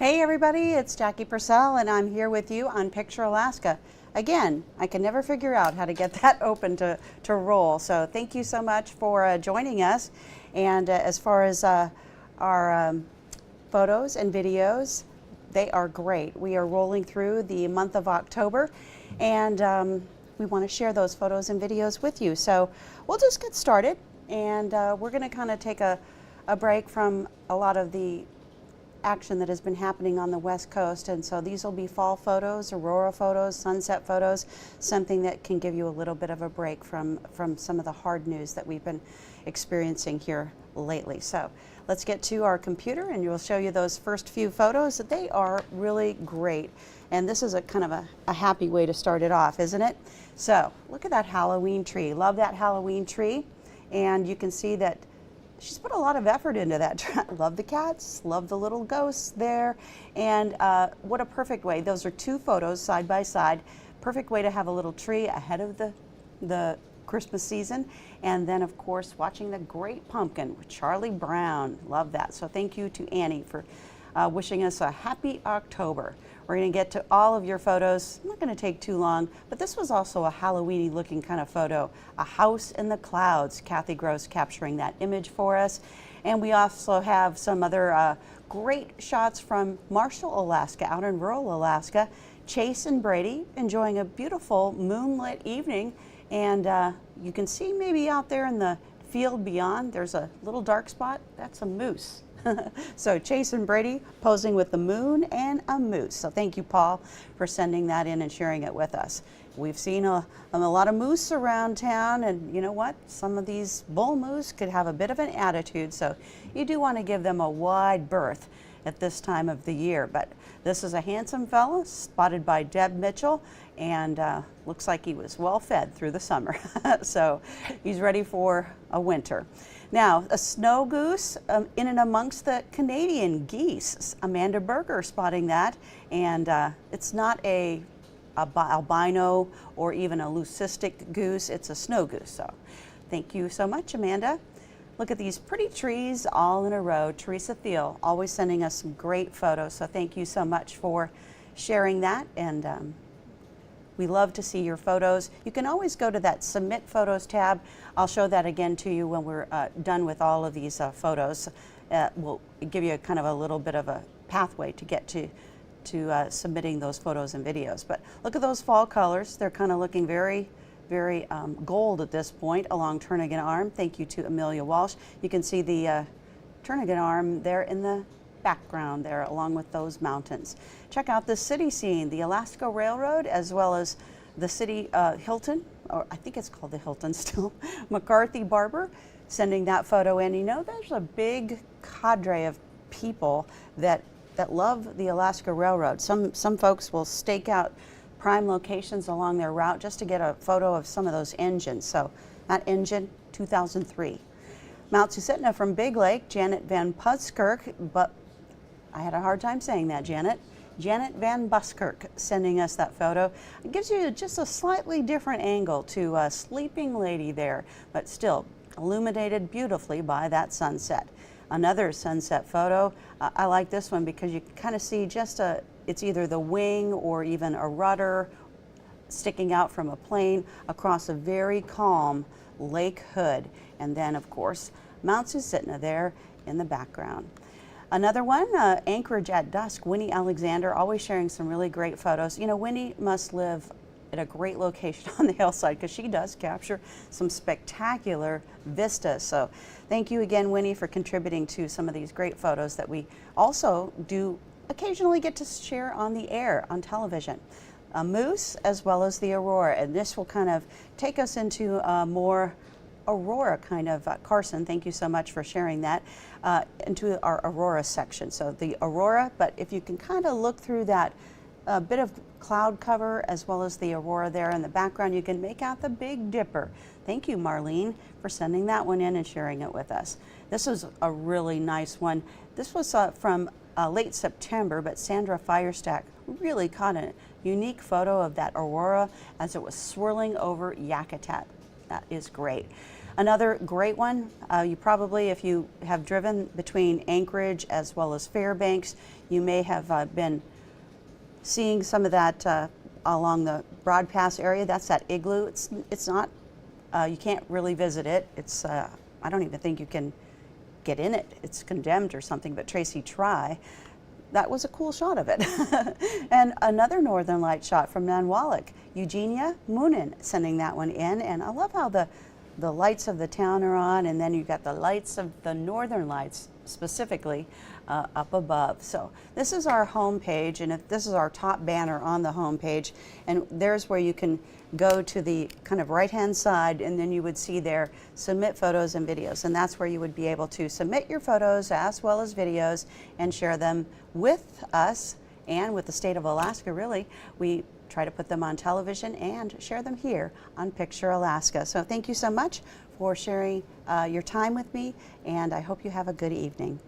Hey everybody, it's Jackie Purcell and I'm here with you on Picture Alaska. Again, I can never figure out how to get that open to roll, so thank you so much for joining us. And as far as our photos and videos, they are great. We are rolling through the month of October and we want to share those photos and videos with you. So we'll just get started and we're going to kind of take a break from a lot of the action that has been happening on the West Coast, and so these will be fall photos, aurora photos, sunset photos, something that can give you a little bit of a break from some of the hard news that we've been experiencing here lately. So let's get to our computer and we'll show you those first few photos. They are really great, and this is a kind of a happy way to start it off, isn't it? So look at that Halloween tree. Love that Halloween tree, and you can see that she's put a lot of effort into that. Love the cats, love the little ghosts there, and what a perfect way. Those are two photos side by side. Perfect way to have a little tree ahead of the Christmas season, and then of course watching the great pumpkin with Charlie Brown. Love that. So thank you to Annie for wishing us a happy October. We're going to get to all of your photos. I'm not going to take too long, but this was also a Halloween-y looking kind of photo. A house in the clouds. Kathy Gross capturing that image for us. And we also have some other great shots from Marshall, Alaska, out in rural Alaska. Chase and Brady enjoying a beautiful moonlit evening. And you can see maybe out there in the field beyond, there's a little dark spot. That's a moose. So Chase and Brady posing with the moon and a moose. So thank you, Paul, for sending that in and sharing it with us. We've seen a lot of moose around town, and you know what? Some of these bull moose could have a bit of an attitude, so you do want to give them a wide berth at this time of the year. But this is a handsome fella spotted by Deb Mitchell, and looks like he was well fed through the summer. So he's ready for a winter. Now, a snow goose in and amongst the Canadian geese. Amanda Berger spotting that, and it's not a albino or even a leucistic goose, it's a snow goose. So thank you so much, Amanda. Look at these pretty trees all in a row. Teresa Thiel always sending us some great photos, so thank you so much for sharing that, and we love to see your photos. You can always go to that Submit Photos tab. I'll show that again to you when we're done with all of these photos. We'll give you kind of a little bit of a pathway to get to submitting those photos and videos. But look at those fall colors. They're kind of looking very gold at this point along Turnagain Arm. Thank you to Amelia Walsh. You can see the Turnagain Arm there in the background there along with those mountains. Check out the city scene, the Alaska Railroad, as well as the city Hilton, or I think it's called the Hilton still. McCarthy Barber sending that photo in. You know, there's a big cadre of people that love the Alaska Railroad. Some folks will stake out prime locations along their route just to get a photo of some of those engines. So that engine, 2003. Mount Susitna from Big Lake, Janet Van Buskirk, but I had a hard time saying that, Janet. Janet Van Buskirk sending us that photo. It gives you just a slightly different angle to a sleeping lady there, but still illuminated beautifully by that sunset. Another sunset photo. I like this one because you can kind of see just it's either the wing or even a rudder sticking out from a plane across a very calm Lake Hood. And then, of course, Mount Susitna there in the background. Another one, Anchorage at Dusk, Winnie Alexander, always sharing some really great photos. You know, Winnie must live at a great location on the hillside because she does capture some spectacular vistas. So thank you again, Winnie, for contributing to some of these great photos that we also do occasionally get to share on the air, on television. A moose as well as the aurora, and this will kind of take us into more aurora kind of, Carson, thank you so much for sharing that, into our aurora section. So the aurora, but if you can kind of look through that bit of cloud cover as well as the aurora there in the background, you can make out the Big Dipper. Thank you, Marlene, for sending that one in and sharing it with us. This is a really nice one. This was from late September, but Sandra Firestack really caught a unique photo of that aurora as it was swirling over Yakutat. That is great. Another great one, you probably, if you have driven between Anchorage as well as Fairbanks, you may have been seeing some of that along the Broad Pass area. That's that igloo. It's not, you can't really visit it. It's, I don't even think you can get in it. It's condemned or something, but Tracy, try. That was a cool shot of it. And another Northern Light shot from Nanwalek. Eugenia Moonin sending that one in, and I love how the lights of the town are on, and then you've got the lights of the Northern Lights specifically up above. So this is our home page, and if this is our top banner on the home page, and there's where you can go to the kind of right hand side, and then you would see there submit photos and videos, and that's where you would be able to submit your photos as well as videos and share them with us and with the state of Alaska. Really, we try to put them on television and share them here on Picture Alaska. So thank you so much for sharing your time with me, and I hope you have a good evening.